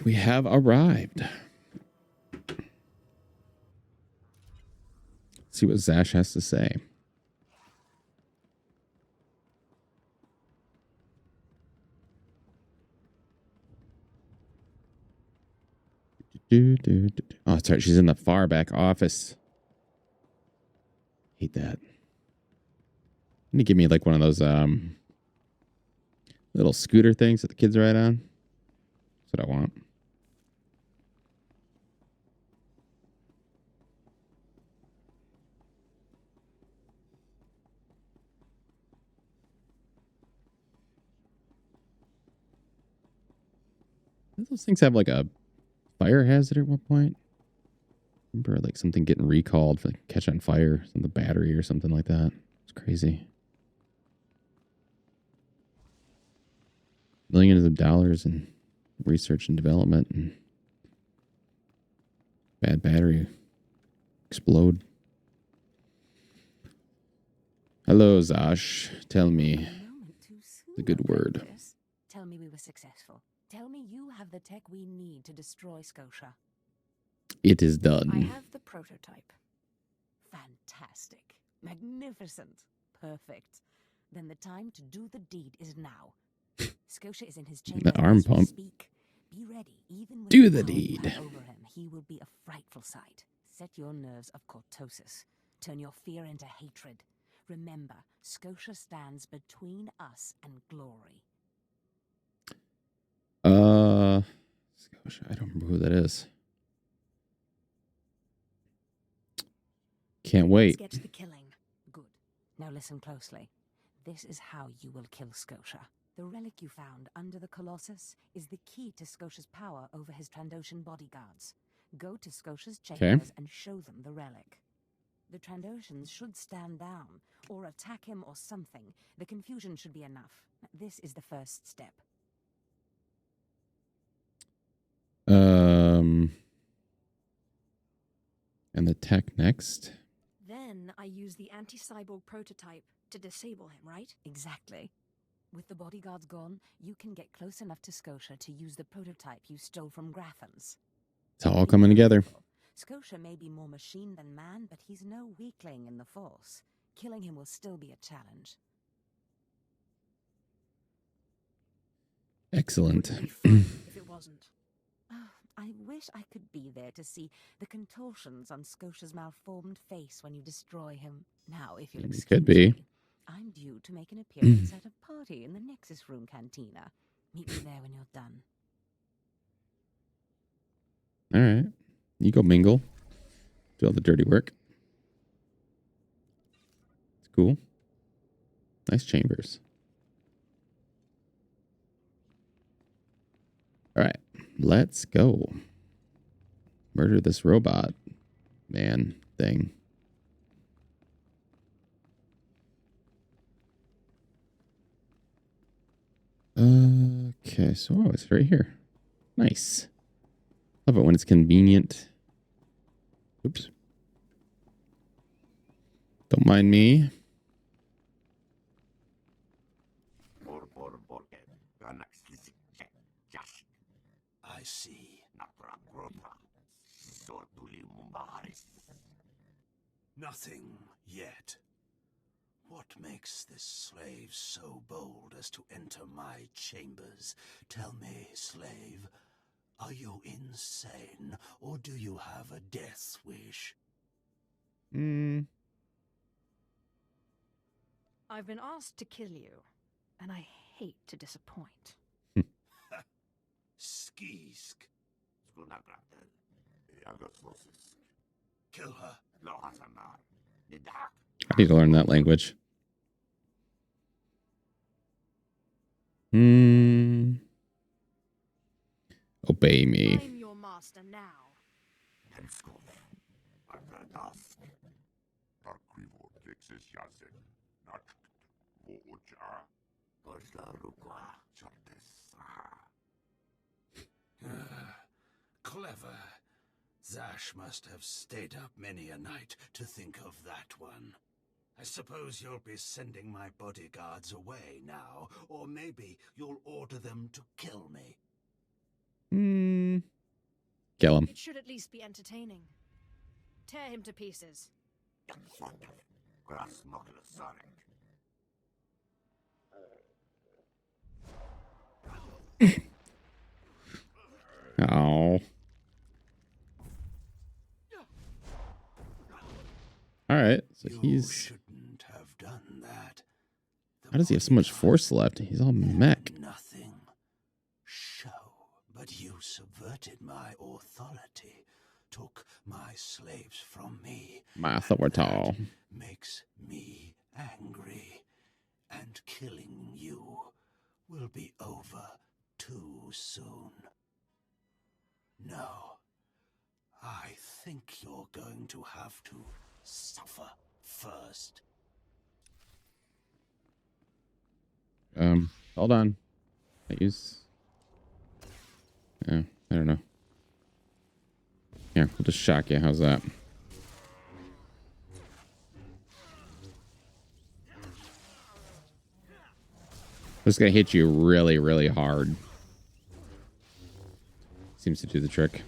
we have arrived. Let's see what Zash has to say. Oh, sorry. She's in the far back office. Hate that. Can you give me like one of those little scooter things that the kids ride on? That's what I want. Did those things have like a fire hazard at one point? Remember like something getting recalled for like, catch on fire, some the battery or something like that. It's crazy. Millions of dollars in research and development, and bad battery explode. Hello, Zash. Tell me the good word. Tell me we were successful. Tell me you have the tech we need to destroy Scotia. It is done. I have the prototype. Fantastic. Magnificent. Perfect. Then the time to do the deed is now. Scotia is in his chamber. That arm pump. Speak. Be ready. Even with do the deed. Over him, he will be a frightful sight. Set your nerves of cortosis. Turn your fear into hatred. Remember, Scotia stands between us and glory. Scotia, I don't remember who that is. Can't wait. Let's get to the killing. Good. Now listen closely. This is how you will kill Scotia. The relic you found under the Colossus is the key to Scotia's power over his Trandoshan bodyguards. Go to Scotia's chambers and show them the relic. The Trandoshans should stand down, or attack him or something. The confusion should be enough. This is the first step. And the tech next. Then I use the anti-cyborg prototype to disable him, right? Exactly. With the bodyguards gone, you can get close enough to Scotia to use the prototype you stole from Graffens. It's all coming together. Scotia may be more machine than man, but he's no weakling in the Force. Killing him will still be a challenge. Excellent. It would be fun if it wasn't. I wish I could be there to see the contortions on Scotia's malformed face when you destroy him. Now, if you'll excuse could be. me, I'm due to make an appearance at a party in the Nexus Room Cantina. Meet me there when you're done. All right. You go mingle. Do all the dirty work. It's cool. Nice chambers. All right. Let's go. Murder this robot man thing. Okay, so it's right here. Nice. Love it when it's convenient. Oops. Don't mind me. I see. Nothing yet. What makes this slave so bold as to enter my chambers? Tell me, slave, are you insane, or do you have a death wish? I've been asked to kill you, and I hate to disappoint. Skisk. Kill her. I need to learn that language. Obey me. I'm your master now. Clever. Zash must have stayed up many a night to think of that one. I suppose you'll be sending my bodyguards away now, or maybe you'll order them to kill me. Kill him. It should at least be entertaining. Tear him to pieces. Oh. All right. So You he's. shouldn't have done that. How does he have so much force left? He's all mech. Nothing. Show. But you subverted my authority, took my slaves from me. Master and Zash. that makes me angry. And killing you will be over too soon. No. I think you're going to have to suffer first. Hold on. I use. I don't know. Here, we'll just shock you. How's that? Just gonna hit you really, really hard. Seems to do the trick.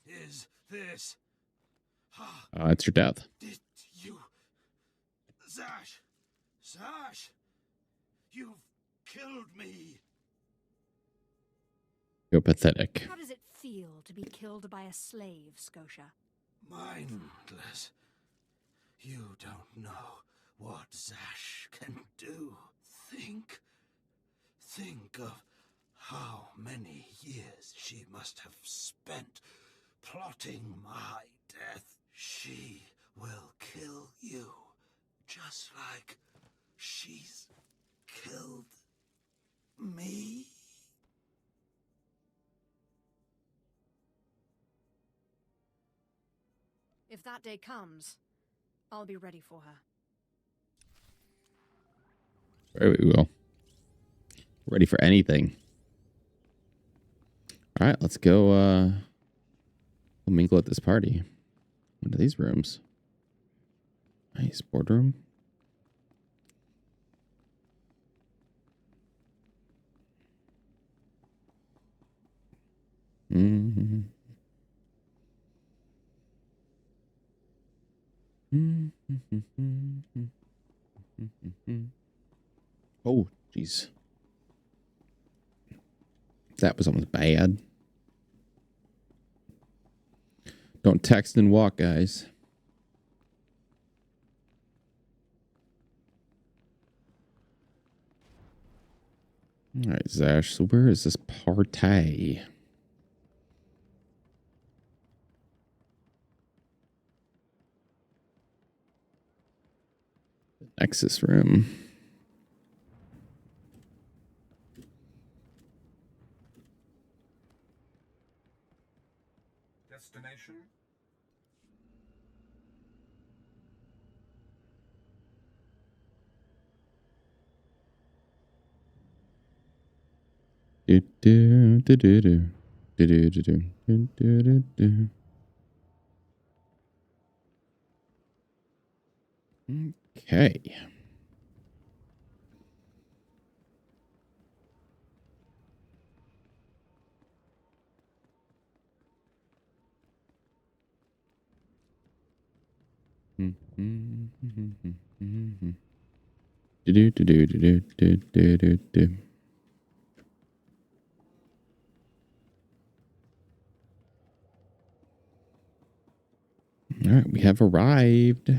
Is this? It's your death. Did you... Zash! Zash! You've killed me! You're pathetic. How does it feel to be killed by a slave, Scotia? Mindless. You don't know what Zash can do. Think of how many years she must have spent plotting my death. She will kill you, just like she's killed me. If that day comes, I'll be ready for her. Very well. Ready for anything. All right, let's go. We'll mingle at this party. What are these rooms? Nice boardroom. Mm-hmm. Oh, jeez. That was almost bad. Don't text and walk, guys. All right, Zash. So where is this party? Nexus room. Destination? Do do do do do do do do do do do do. Okay. Do do do do do do do do do. All right, we have arrived.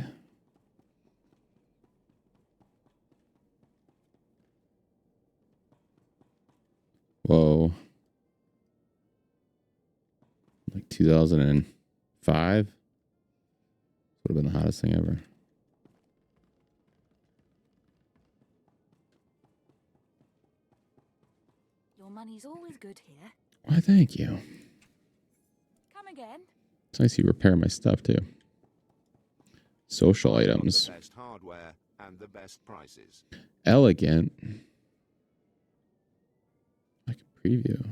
like 2005. Would have been the hottest thing ever. Your money's always good here. Why, thank you. Come again. It's nice you repair my stuff too. Social items. The best hardware and the best prices. Elegant. I can preview.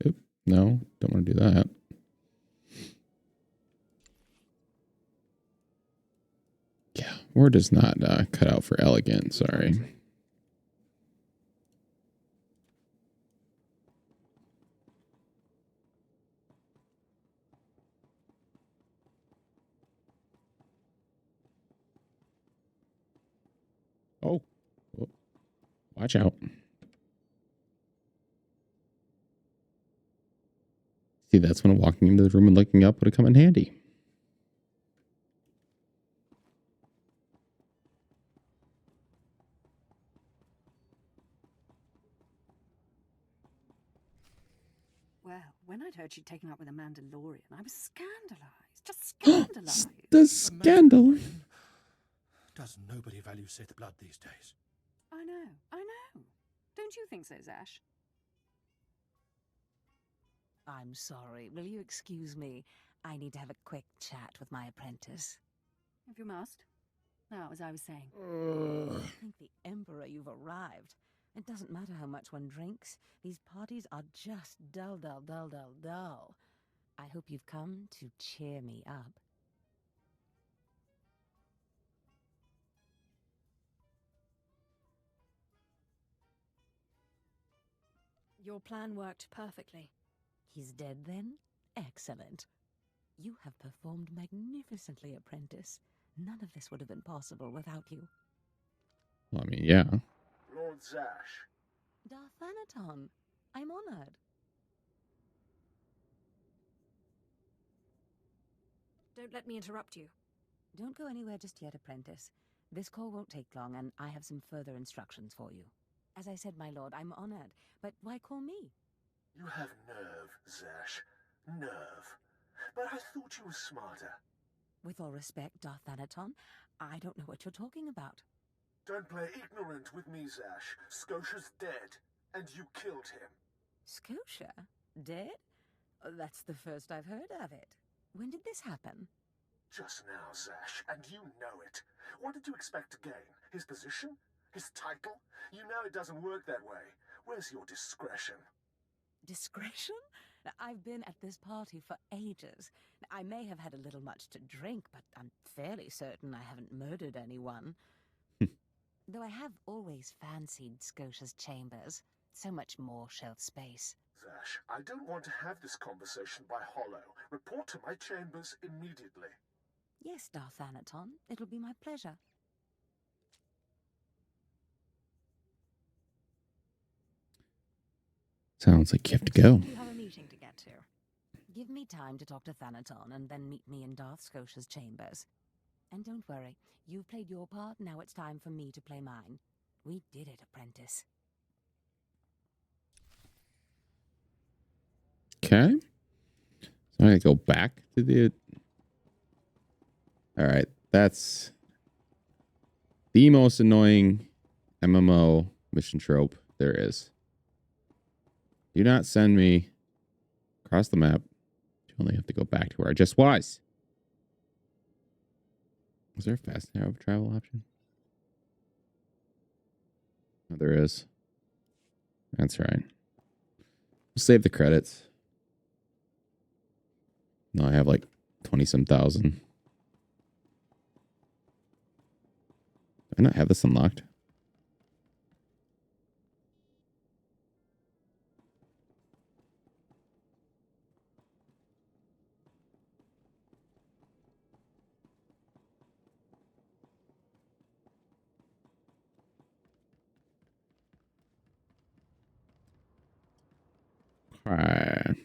Oop, no, don't want to do that. Yeah, word is not cut out for elegant, sorry. Oh, watch out. See, that's when walking into the room and looking up would have come in handy. Well, when I'd heard she'd taken up with a Mandalorian, I was scandalized. Just scandalized. The scandal. Does nobody value Sith blood these days? I know. Don't you think so, Zash? I'm sorry. Will you excuse me? I need to have a quick chat with my apprentice. If you must. Now, as I was saying. I think the Emperor, you've arrived. It doesn't matter how much one drinks. These parties are just dull. I hope you've come to cheer me up. Your plan worked perfectly. He's dead then? Excellent. You have performed magnificently, apprentice. None of this would have been possible without you. Well, I mean, yeah. Lord Zash. Darthanaton, I'm honored. Don't let me interrupt you. Don't go anywhere just yet, apprentice. This call won't take long, and I have some further instructions for you. As I said, my lord, I'm honored, but why call me? You have nerve, Zash. Nerve. But I thought you were smarter. With all respect, Darthanaton, I don't know what you're talking about. Don't play ignorant with me, Zash. Scotia's dead, and you killed him. Scotia? Dead? Oh, that's the first I've heard of it. When did this happen? Just now, Zash, and you know it. What did you expect to gain? His position? His title? You know it doesn't work that way. Where's your discretion? Discretion? I've been at this party for ages. I may have had a little much to drink, but I'm fairly certain I haven't murdered anyone. Though I have always fancied Scotia's chambers. So much more shelf space. Zash, I don't want to have this conversation by hollow. Report to my chambers immediately. Yes, Darthanaton. It'll be my pleasure. Sounds like you have to go. You have a meeting to get to. Give me time to talk to Thanaton, and then meet me in Darth Scotia's chambers. And don't worry, you've played your part, now it's time for me to play mine. We did it, apprentice. Okay. So I'm going to go back to the... All right. That's the most annoying MMO mission trope there is. Do not send me across the map. You only have to go back to where I just was. Is there a fast travel option? Oh, there is. That's right. We'll save the credits. No, I have like 20-some thousand. Do I not have this unlocked? All right.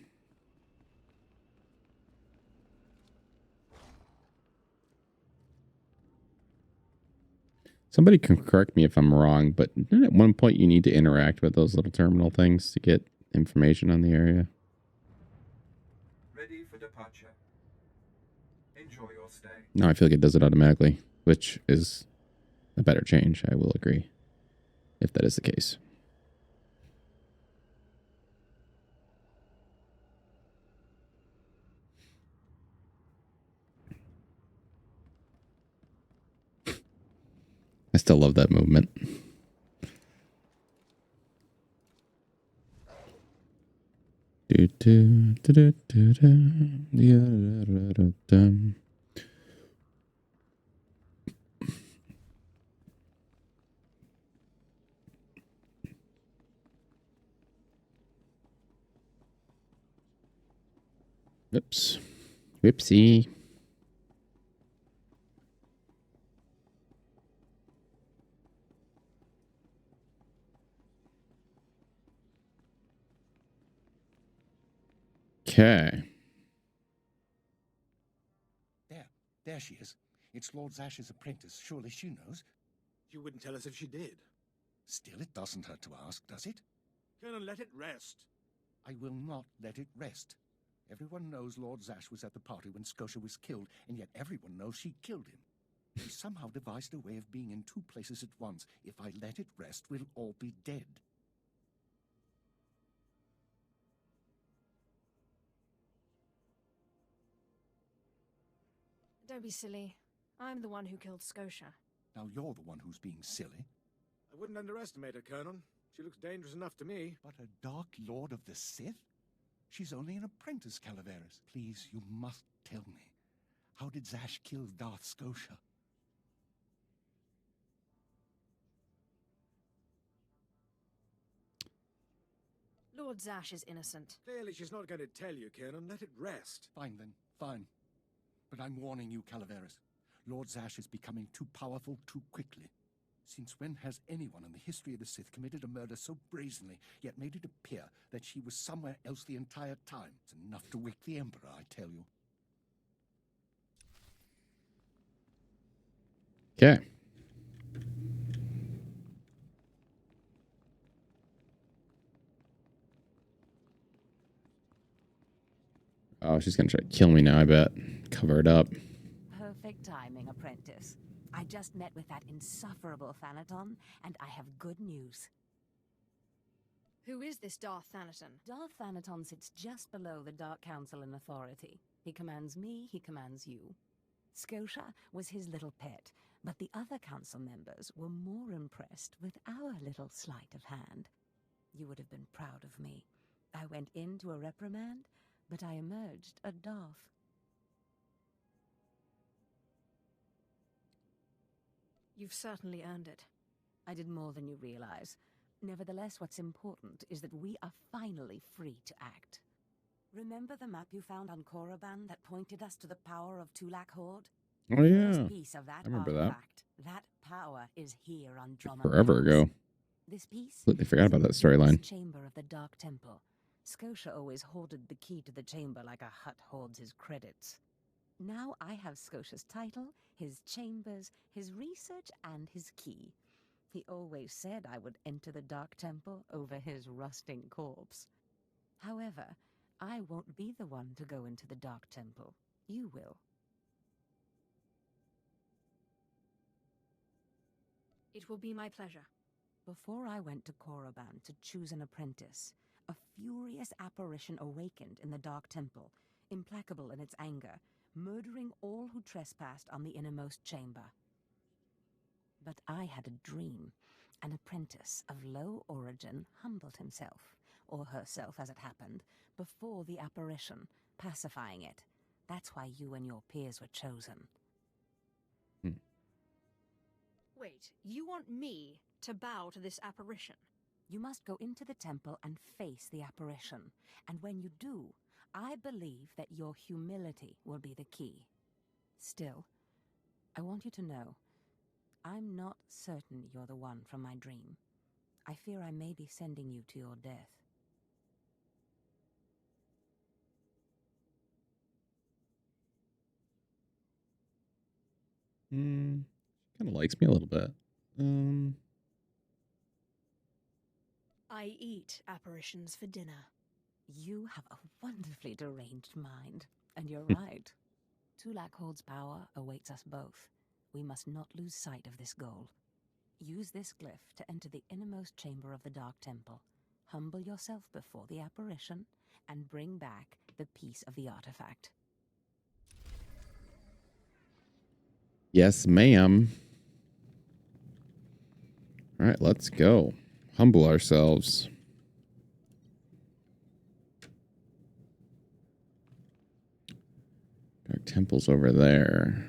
Somebody can correct me if I'm wrong, but at one point you need to interact with those little terminal things to get information on the area. Ready for for departure. Enjoy your stay. Now I feel like it does it automatically, which is a better change. I will agree, if that is the case. I still love that movement. Whoops. Whoopsie. Okay. There she is. It's Lord Zash's apprentice. Surely she knows. You wouldn't tell us if she did. Still, it doesn't hurt to ask, does it? Colonel, let it rest. I will not let it rest. Everyone knows Lord Zash was at the party when Scotia was killed, and yet everyone knows she killed him. He somehow devised a way of being in two places at once. If I let it rest, we'll all be dead. Don't be silly. I'm the one who killed Scotia. Now you're the one who's being silly. I wouldn't underestimate her, Colonel. She looks dangerous enough to me. But a Dark Lord of the Sith? She's only an apprentice, Calaveras. Please, you must tell me. How did Zash kill Darth Scotia? Lord Zash is innocent. Clearly she's not going to tell you, Colonel. Let it rest. Fine then, fine. But I'm warning you, Calaveras. Lord Zash is becoming too powerful too quickly. Since when has anyone in the history of the Sith committed a murder so brazenly, yet made it appear that she was somewhere else the entire time? It's enough to wake the Emperor, I tell you. Okay. Oh, she's gonna try to kill me now, I bet. Cover it up. Perfect timing, apprentice. I just met with that insufferable Thanaton, and I have good news. Who is this Darth Thanaton? Darth Thanaton sits just below the Dark Council in authority. He commands me, he commands you. Scotia was his little pet, but the other council members were more impressed with our little sleight of hand. You would have been proud of me. I went into a reprimand, but I emerged a Darth. You've certainly earned it. I did more than you realize. Nevertheless, what's important is that we are finally free to act. Remember the map you found on Korriban that pointed us to the power of Tulak Horde? Oh, yeah. First piece of that I remember that. artifact. That power is here on Drummond Forever Pass. ago. This piece? Completely forgot about that is in the storyline. chamber of the Dark Temple. Scotia always hoarded the key to the chamber like a Hutt hoards his credits. Now I have Scotia's title, his chambers, his research, and his key. He always said I would enter the Dark Temple over his rusting corpse. However, I won't be the one to go into the Dark Temple. You will. It will be my pleasure. Before I went to Korriban to choose an apprentice, a furious apparition awakened in the Dark Temple, implacable in its anger, murdering all who trespassed on the innermost chamber. But I had a dream. An apprentice of low origin humbled himself, or herself as it happened, before the apparition, pacifying it. That's why you and your peers were chosen. Wait, you want me to bow to this apparition? You must go into the temple and face the apparition. And when you do, I believe that your humility will be the key. Still, I want you to know, I'm not certain you're the one from my dream. I fear I may be sending you to your death. Kind of likes me a little bit. I eat apparitions for dinner. You have a wonderfully deranged mind. And you're right. Tulak holds power awaits us both. We must not lose sight of this goal. Use this glyph to enter the innermost chamber of the Dark Temple. Humble yourself before the apparition, and bring back the piece of the artifact. Yes, ma'am. All right, let's go. Humble ourselves. Dark Temple's over there.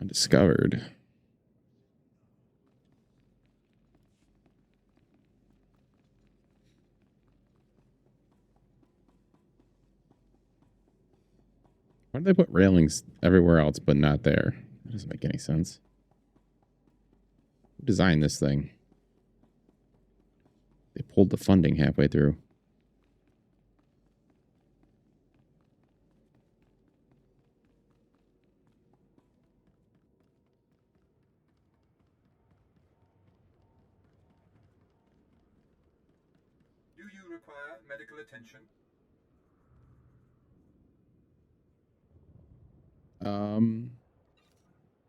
Undiscovered. Why did they put railings everywhere else but not there? That doesn't make any sense. Who designed this thing? They pulled the funding halfway through. Do you require medical attention?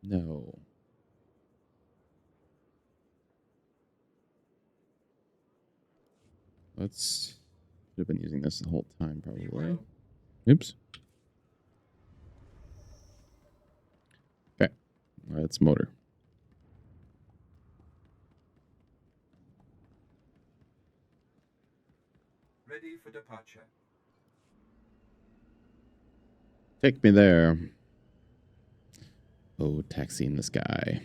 No. Let's should have been using this the whole time, probably. Well. Oops. Okay. Let's motor. Ready for departure. Take me there. Oh, taxi in the sky.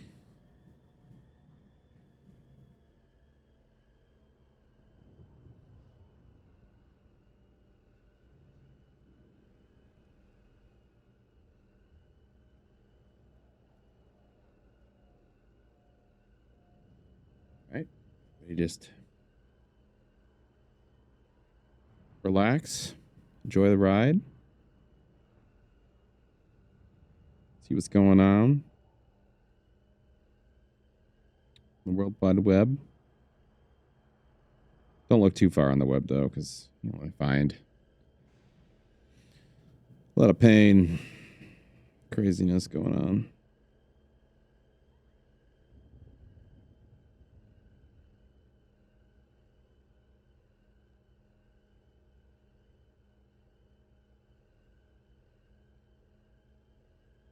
Right. You just relax, enjoy the ride, see what's going on. The World Wide Web. Don't look too far on the web though, because you'll only find a lot of pain, craziness going on.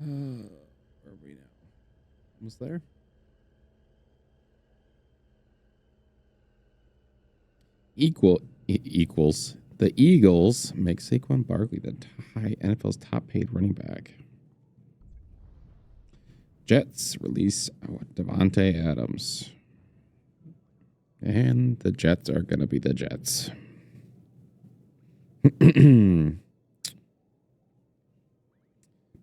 Where are we now? Almost there? Equals. The Eagles make Saquon Barkley the NFL's top paid running back. Jets release Devontae Adams. And the Jets are going to be the Jets.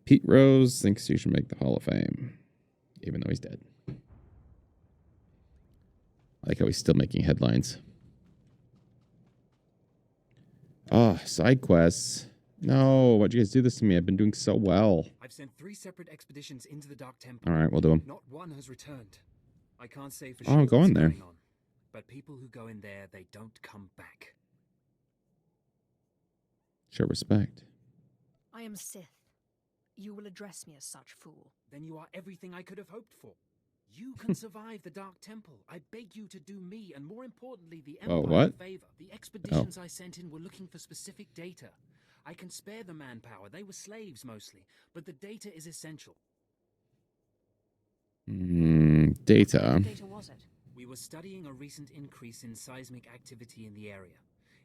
Pete Rose thinks he should make the Hall of Fame, even though he's dead. I like how he's still making headlines. Oh, side quests. No, why'd you guys do this to me? I've been doing so well. I've sent 3 separate expeditions into the Dark Temple. All right, we'll do them. Not one has returned. I can't say for Oh, sure go what's in there. going on, but people who go in there, they don't come back. Show respect. I am Sith. You will address me as such, fool. Then you are everything I could have hoped for. You can survive the Dark Temple. I beg you to do me, and more importantly, the Empire what? a favor. The expeditions I sent in were looking for specific data. I can spare the manpower. They were slaves mostly, but the data is essential. Data. What data was it? We were studying a recent increase in seismic activity in the area,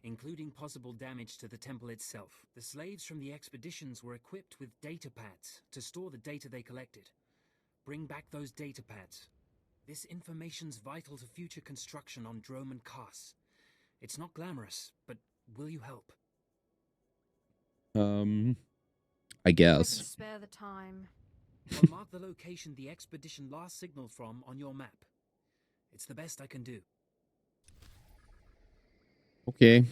including possible damage to the temple itself. The slaves from the expeditions were equipped with data pads to store the data they collected. Bring back those data pads. This information's vital to future construction on Drome and Kars. It's not glamorous, but will you help? I I can guess. spare the time. I'll mark the location the expedition last signaled from on your map. It's the best I can do. Okay.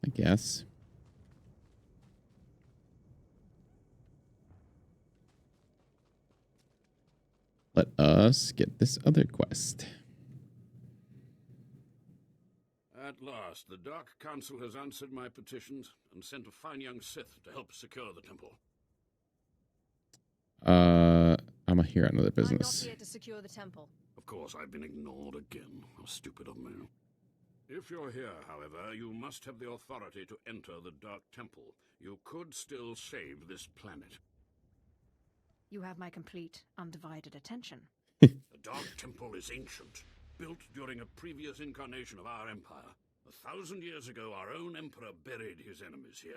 I guess. Let us get this other quest. At last, the Dark Council has answered my petitions and sent a fine young Sith to help secure the temple. I'm here on another I'm not business. here to secure the temple. Of course, I've been ignored again. How stupid of me. If you're here, however, you must have the authority to enter the Dark Temple. You could still save this planet. You have my complete, undivided attention. The Dark Temple is ancient, built during a previous incarnation of our empire. 1,000 years ago, our own emperor buried his enemies here.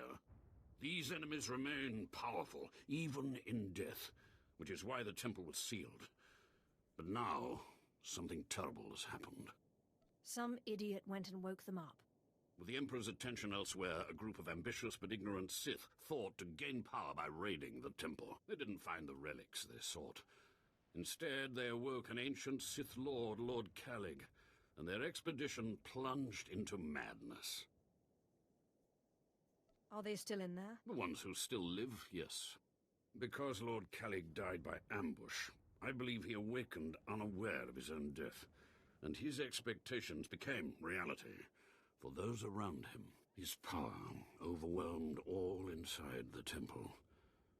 These enemies remain powerful, even in death, which is why the temple was sealed. But now, something terrible has happened. Some idiot went and woke them up. With the Emperor's attention elsewhere, a group of ambitious but ignorant Sith thought to gain power by raiding the temple. They didn't find the relics they sought. Instead, they awoke an ancient Sith Lord, Lord Calig, and their expedition plunged into madness. Are they still in there? The ones who still live, yes. Because Lord Calig died by ambush, I believe he awakened unaware of his own death, and his expectations became reality for those around him. His power overwhelmed all inside the temple.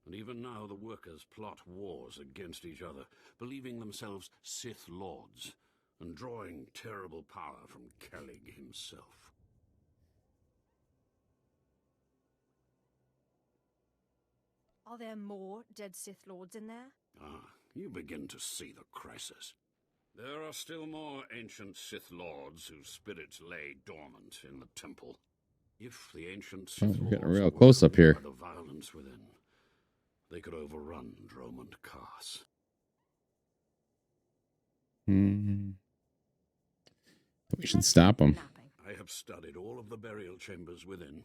And even now the workers plot wars against each other, believing themselves Sith Lords, and drawing terrible power from Calig himself. Are there more dead Sith Lords in there? Ah, you begin to see the crisis. There are still more ancient Sith Lords whose spirits lay dormant in the temple. If the ancient Sith we're getting Lords real were close up weakened here. by the violence within, they could overrun Dromund Kaas. We should stop them. I have studied all of the burial chambers within.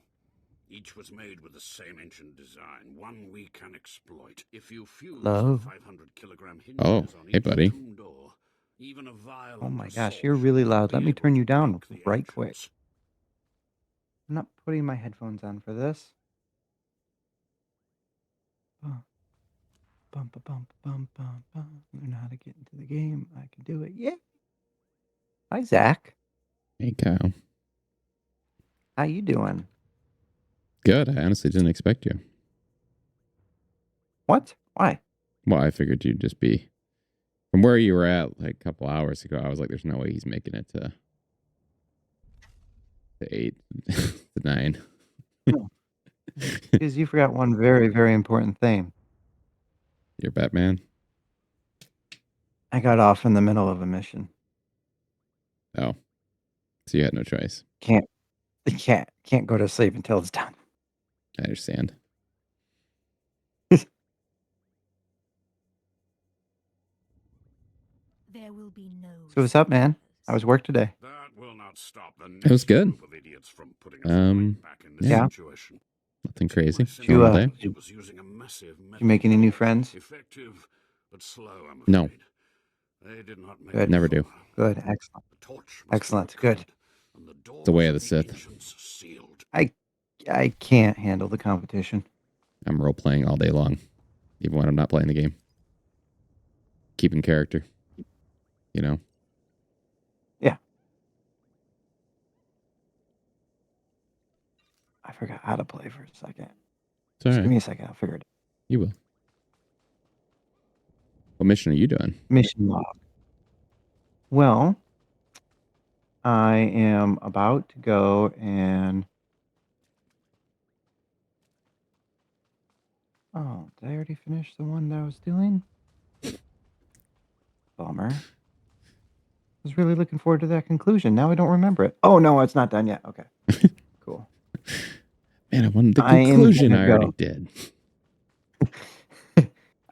Each was made with the same ancient design, one we can exploit. If you fuse the 500-kilogram hinges on hey, each buddy. tomb door, even a violent Oh my gosh, assault you're really should loud. be Let me able turn you to down break the right quick. entrance. I'm not putting my headphones on for this. Bum, ba, bum, ba, bum, bum, bum. Learn how to get into the game. I can do it. Yeah. Hi, Zach. Hey, Kyle. How you doing? Good. I honestly didn't expect you. What? Why? Well, I figured you'd just be from where you were at like a couple hours ago. I was like, there's no way he's making it to 8 to 9. Because you forgot one very, very important thing. You're Batman? I got off in the middle of a mission. Oh. So you had no choice. Can't go to sleep until it's done. I understand. There will be no. So what's up, man? How was work today? That will not stop the It was next good. group of idiots from putting us right back in this Yeah. situation. Nothing crazy. You, Normal day. you, Was using a massive you make any new friends? effective but slow, I'm No. afraid. They did not make Good. Never do. Good. Excellent. The torch must be Excellent. Good. recovered, and the doors The way of the of Sith. ancients sealed. I can't handle the competition. I'm role playing all day long, even when I'm not playing the game. Keeping character. You know? Yeah. I forgot how to play for a second. It's all Just right. give me a second. I'll figure it out. You will. What mission are you doing? Mission log. Well, I am about to go and... Oh, did I already finish the one that I was doing? Bummer. I was really looking forward to that conclusion. Now I don't remember it. Oh, no, it's not done yet. Okay. Cool. Man, I wanted the I am conclusion gonna I already go. did.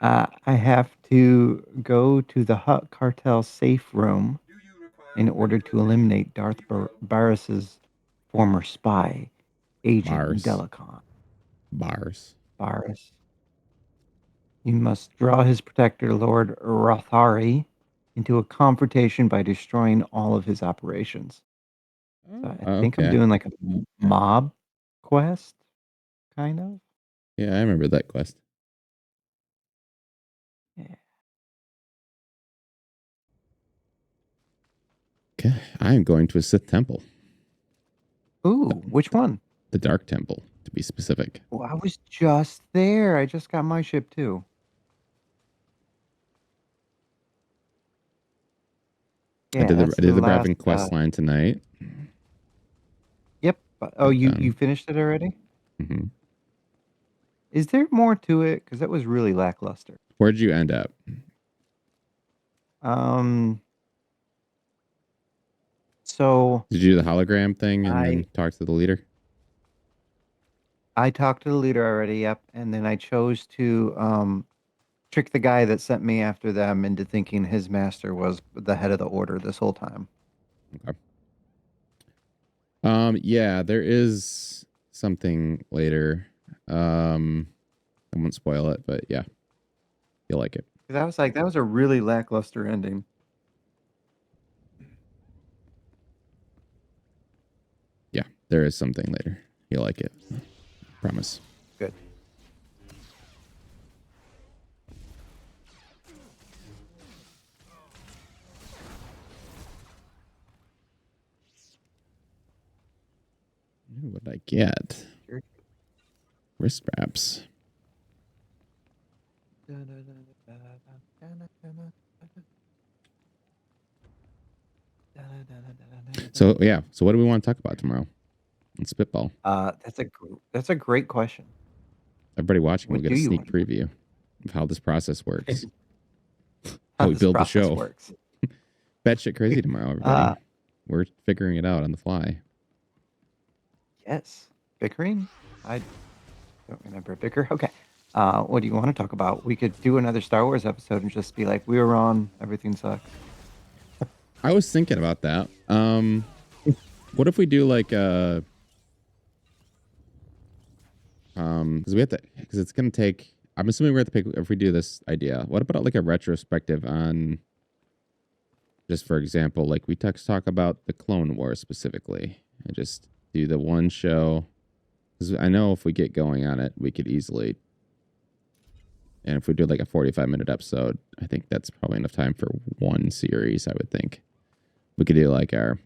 I have to go to the Hutt Cartel safe room in order to eliminate Darth Barris's former spy, Agent Bars. Delicon. Bars. Barris. You must draw his protector, Lord Rothari, into a confrontation by destroying all of his operations. So I think I'm Okay. doing like a mob quest, kind of. Yeah, I remember that quest. Yeah. Okay. I am going to a Sith temple. Ooh, which one? The Dark Temple, to be specific. Oh, I was just there. I just got my ship too. I Yeah, did that's the the last. Brevin quest line tonight. Yep. Oh, you Done. finished it already? Mm-hmm. Is there more to it? Because that was really lackluster. Where'd you end up? So Did you do the hologram thing and then talk to the leader? I talked to the leader already, yep, and then I chose to trick the guy that sent me after them into thinking his master was the head of the order this whole time. Okay. Yeah, there is something later. I won't spoil it, but yeah, you'll like it. Because I was like, that was a really lackluster ending. Yeah, there is something later. You'll like it. Promise. Good. What did I get? Wrist wraps. So yeah, so what do we want to talk about tomorrow? And spitball. That's a great question. Everybody watching will What get do a you sneak want? preview of how this process works. How we this build the process show. works. Batshit crazy tomorrow, everybody. We're figuring it out on the fly. Yes. Bickering? I don't remember a bicker. Okay. What do you want to talk about? We could do another Star Wars episode and just be like, we were wrong. Everything sucks. I was thinking about that. What if we do like because we have to, because it's gonna take. I'm assuming we have to pick if we do this idea. What about like a retrospective on, just for example, like we talk about the Clone Wars specifically, and just do the one show. Because I know if we get going on it, we could easily. And if we do like a 45-minute episode, I think that's probably enough time for one series. I would think we could do like our,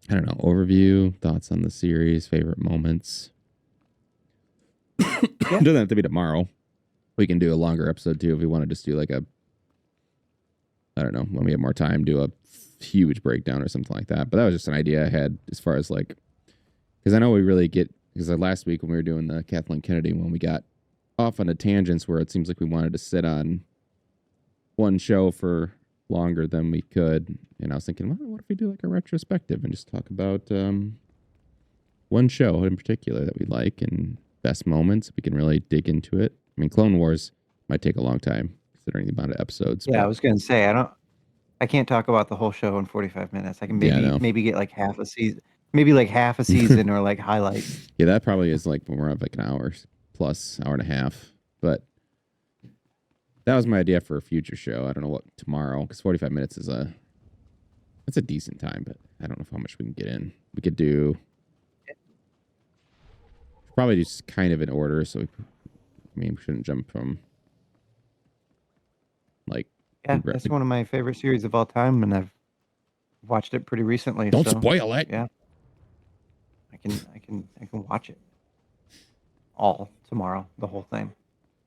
I don't know, overview, thoughts on the series, favorite moments. It doesn't have to be tomorrow. We can do a longer episode too if we want to just do like a, I don't know, when we have more time, do a huge breakdown or something like that. But that was just an idea I had as far as like, because I know we really get, because last week when we were doing the Kathleen Kennedy one, we got off on a tangents where it seems like we wanted to sit on one show for longer than we could. And I was thinking, well, what if we do like a retrospective and just talk about one show in particular that we like and best moments? We can really dig into it. I mean, Clone Wars might take a long time considering the amount of episodes. Yeah, I was going to say, I can't talk about the whole show in 45 minutes. I can maybe get like half a season, or like highlights. Yeah, that probably is like when we're up like an hour plus, hour and a half. But that was my idea for a future show. I don't know what tomorrow, because 45 minutes is it's a decent time, but I don't know how much we can get in. We could do probably just kind of in order. So we shouldn't jump from like. Yeah, that's one of my favorite series of all time, and I've watched it pretty recently. Don't spoil it. Yeah, I can watch it all tomorrow. The whole thing.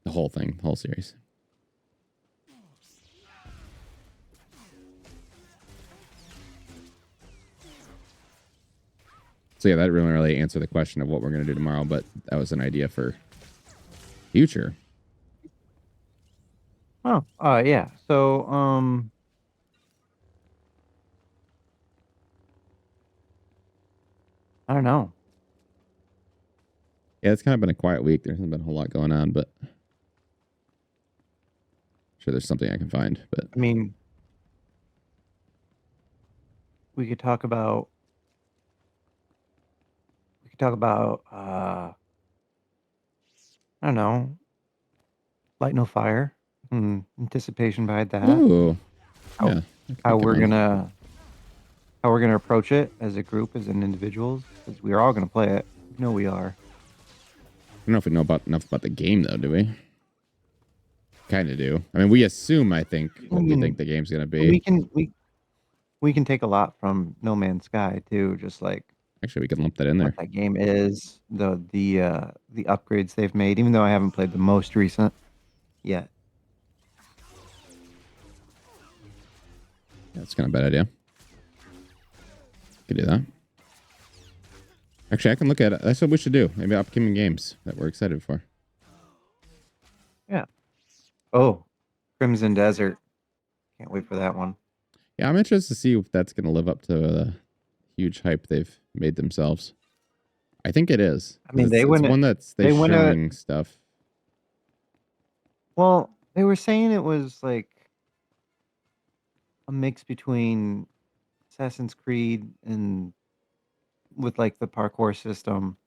The whole series. So yeah, that didn't really answer the question of what we're going to do tomorrow, but that was an idea for future. Oh, yeah. So, I don't know. Yeah, it's kind of been a quiet week. There hasn't been a whole lot going on, but I'm sure there's something I can find. But I mean, we could talk about. I don't know, Light No Fire. Anticipation behind that. Ooh, yeah. How we're gonna approach it as a group, as an individuals, because we're all gonna play it. You know we are. I don't know if we know enough about the game though, do we? Kind of do. I mean, we assume. I think what we think the game's gonna be. We can take a lot from No Man's Sky too. Just like Actually, we could lump that in there. what that game is, the upgrades they've made, even though I haven't played the most recent yet. Yeah, that's kind of a bad idea. Could do that. Actually, I can look at it. That's what we should do. Maybe upcoming games that we're excited for. Yeah. Oh, Crimson Desert. Can't wait for that one. Yeah, I'm interested to see if that's going to live up to the huge hype they've made themselves. I think it is. I mean, it's one that's they showing stuff. Well, they were saying it was like a mix between Assassin's Creed and with like the parkour system.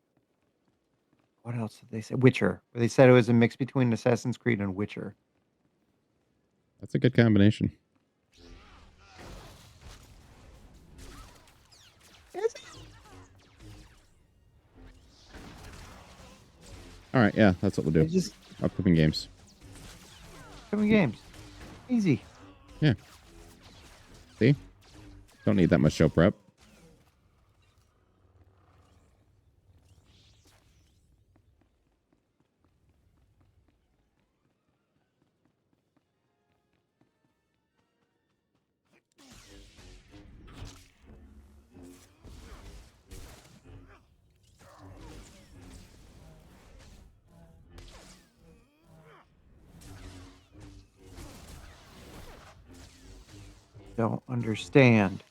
What else did they say? Witcher. They said it was a mix between Assassin's Creed and Witcher. That's a good combination. All right, yeah, that's what we'll do. Just upcoming games. Upcoming games. Easy. Yeah. See? Don't need that much show prep. Don't understand.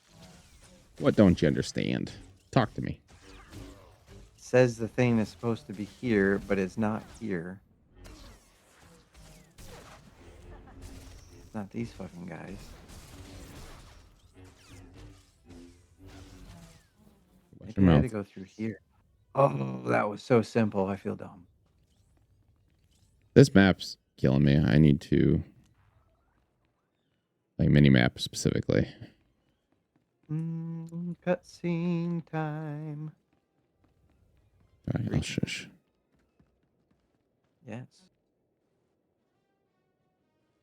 What don't you understand? Talk to me. Says the thing is supposed to be here, but it's not here. It's not these fucking guys. Maybe I had to go through here. Oh, that was so simple. I feel dumb. This map's killing me. I need to like mini map specifically. Cutscene time. All right, I'll shush. Yes.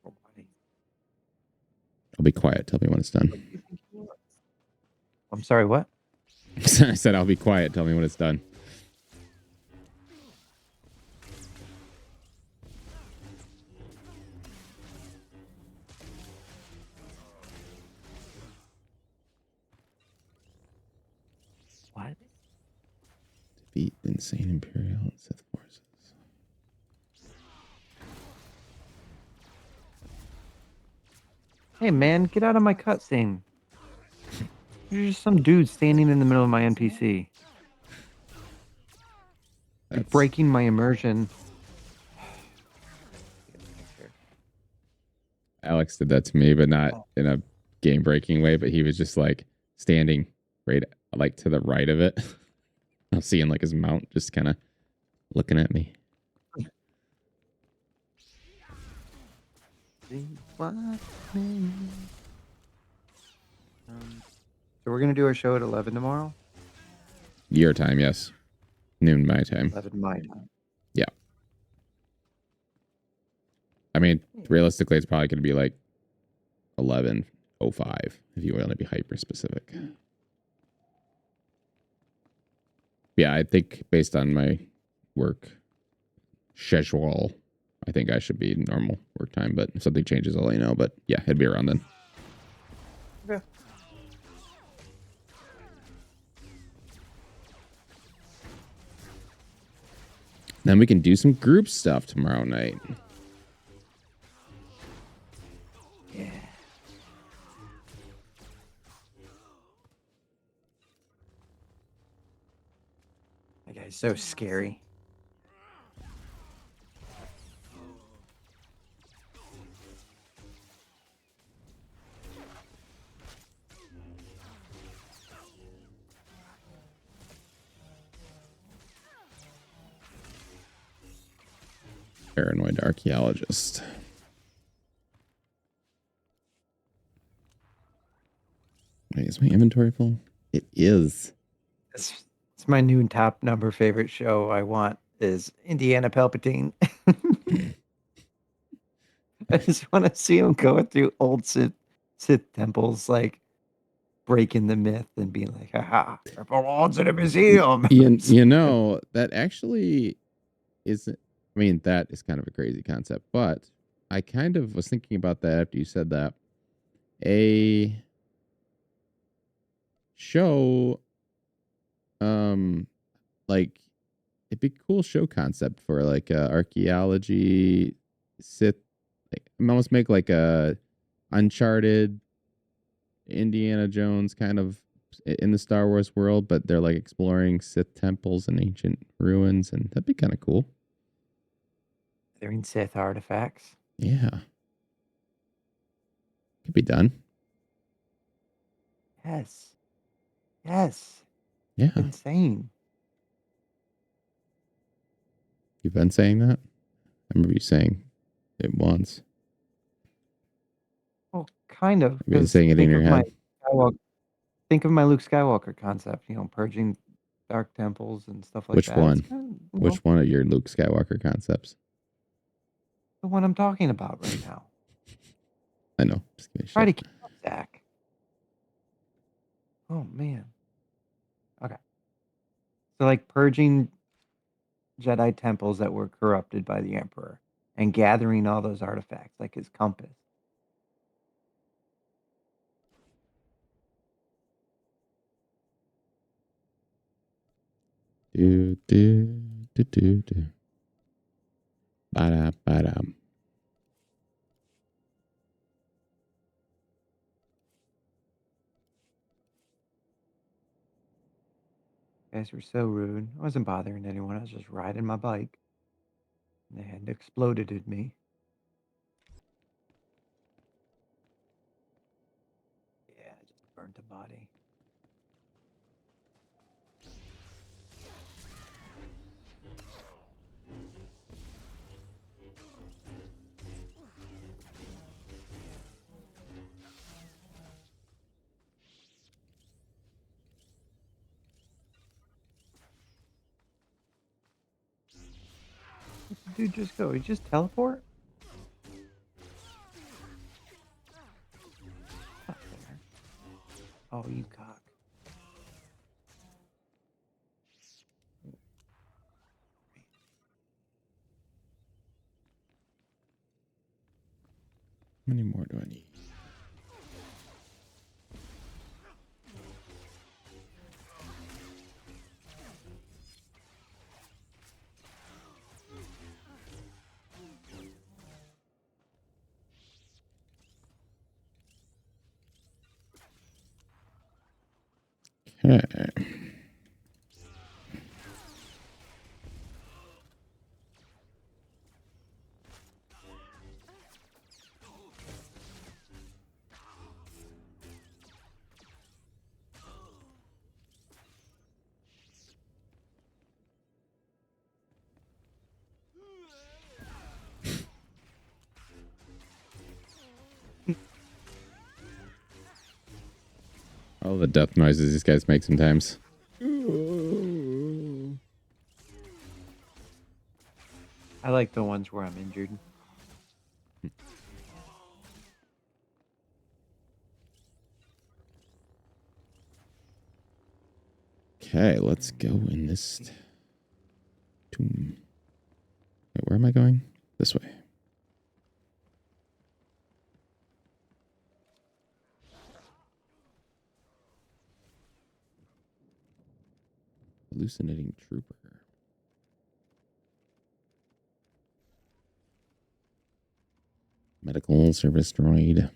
Oh, buddy. I'll be quiet. Tell me when it's done. I'm sorry, what? I said I'll be quiet. Tell me when it's done. What? Defeat insane Imperial and Sith forces. Hey, man, get out of my cutscene. There's just some dude standing in the middle of my NPC. Like breaking my immersion. Alex did that to me, but not in a game breaking way. But he was just like standing right, like to the right of it. I'm seeing like his mount just kind of looking at me. So we're gonna do our show at 11 tomorrow. Your time, yes. Noon my time. 11 my time. Yeah. I mean, realistically, it's probably going to be like 11:05 if you want to be hyper specific. Yeah, I think based on my work schedule, I think I should be normal work time. But if something changes, I'll let you know. But yeah, it'd be around then. Okay. Then we can do some group stuff tomorrow night. Yeah. That guy's so scary. Paranoid archaeologist. Wait, is my inventory full? It is. It's my new top number favorite show. I want is Indiana Palpatine. I just want to see him going through old Sith temples, like breaking the myth and being like, haha, it belongs in a museum. You know, that actually isn't, I mean, that is kind of a crazy concept, but I kind of was thinking about that after you said that. A show, like, it'd be a cool show concept for like archaeology, Sith, like, almost make like a Uncharted, Indiana Jones kind of in the Star Wars world, but they're like exploring Sith temples and ancient ruins, and that'd be kind of cool. They're in Sith artifacts. Yeah. Could be done. Yes. Yes. Yeah. Insane. You've been saying that? I remember you saying it once. Well, kind of. You've been 'cause saying it in think your of my head. think of my Luke Skywalker concept, you know, purging dark temples and stuff like Which that. one? It's kind of, you Which know, one of your Luke Skywalker concepts? the one I'm talking about right now. I know. Just kidding. Try to Shit. keep up, Zach. Oh man. Okay. So like purging Jedi temples that were corrupted by the Emperor and gathering all those artifacts, like his compass. Do, do, do, do, do. Ba-da, ba-da. Guys were so rude. I wasn't bothering anyone. I was just riding my bike. And they had exploded at me. Yeah, I just burnt a body. Where'd the dude just go? He just teleport? Not there. Oh, you cock. How many more do I need? Okay. All the death noises these guys make sometimes. I like the ones where I'm injured. Okay, let's go in this tomb. Wait, where am I going? This way. Hallucinating trooper. Medical service droid.